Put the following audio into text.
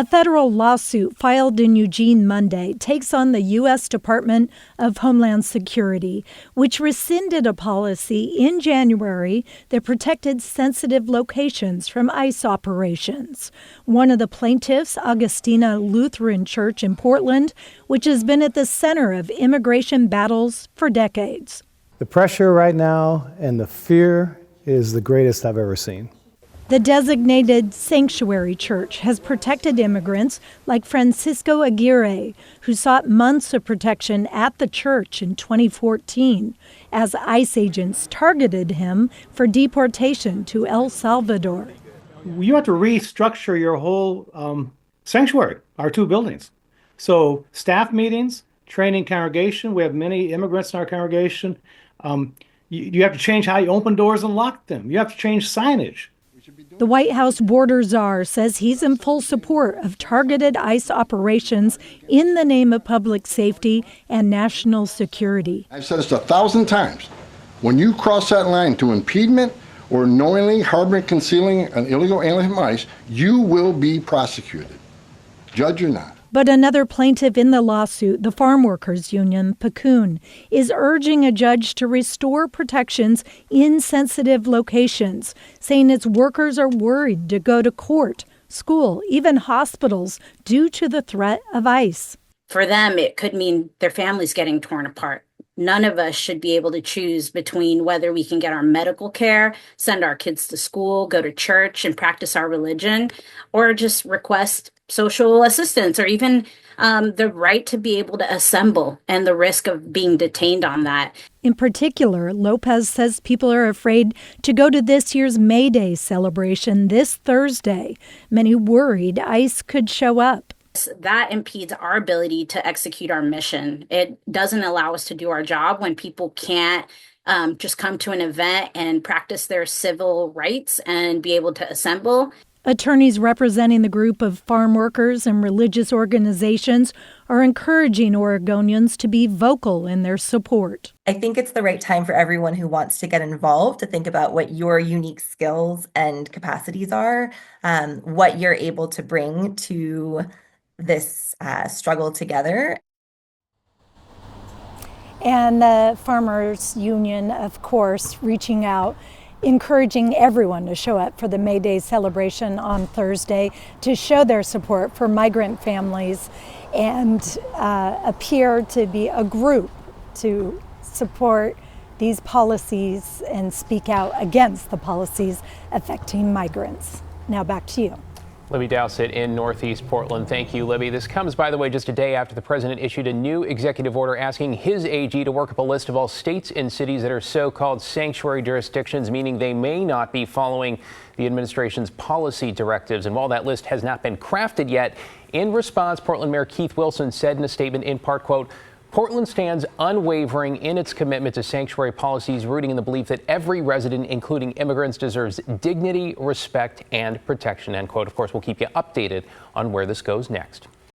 A federal lawsuit filed in Eugene Monday takes on the U.S. Department of Homeland Security, which rescinded a policy in January that protected sensitive locations from ICE operations. One of the plaintiffs, Augustina Lutheran Church in Portland, which has been at the center of immigration battles for decades. The pressure right now and the fear is the greatest I've ever seen. The designated sanctuary church has protected immigrants like Francisco Aguirre, who sought months of protection at the church in 2014 as ICE agents targeted him for deportation to El Salvador. You have to restructure your whole sanctuary, our two buildings. So staff meetings, training congregation. We have many immigrants in our congregation. You have to change how you open doors and lock them. You have to change signage. The White House border czar says he's in full support of targeted ICE operations in the name of public safety and national security. I've said this 1,000 times. When you cross that line to impediment or knowingly harboring, concealing an illegal alien from ICE, you will be prosecuted, judge or not. But another plaintiff in the lawsuit, the farm workers union, PACUN, is urging a judge to restore protections in sensitive locations, saying its workers are worried to go to court, school, even hospitals due to the threat of ICE. For them, it could mean their families getting torn apart. None of us should be able to choose between whether we can get our medical care, send our kids to school, go to church and practice our religion, or just request social assistance or even the right to be able to assemble and the risk of being detained on that. In particular, Lopez says people are afraid to go to this year's May Day celebration this Thursday. Many worried ICE could show up. That impedes our ability to execute our mission. It doesn't allow us to do our job when people can't just come to an event and practice their civil rights and be able to assemble. Attorneys representing the group of farm workers and religious organizations are encouraging Oregonians to be vocal in their support. I think it's the right time for everyone who wants to get involved to think about what your unique skills and capacities are, what you're able to bring to this struggle together. And the Farmers Union, of course, reaching out, encouraging everyone to show up for the May Day celebration on Thursday to show their support for migrant families and appear to be a group to support these policies and speak out against the policies affecting migrants. Now back to you. Libby Dowsett in Northeast Portland. Thank you, Libby. This comes, by the way, just a day after the president issued a new executive order asking his AG to work up a list of all states and cities that are so-called sanctuary jurisdictions, meaning they may not be following the administration's policy directives. And while that list has not been crafted yet, in response, Portland Mayor Keith Wilson said in a statement, in part, quote, Portland stands unwavering in its commitment to sanctuary policies, rooting in the belief that every resident, including immigrants, deserves dignity, respect, and protection, end quote. Of course, we'll keep you updated on where this goes next.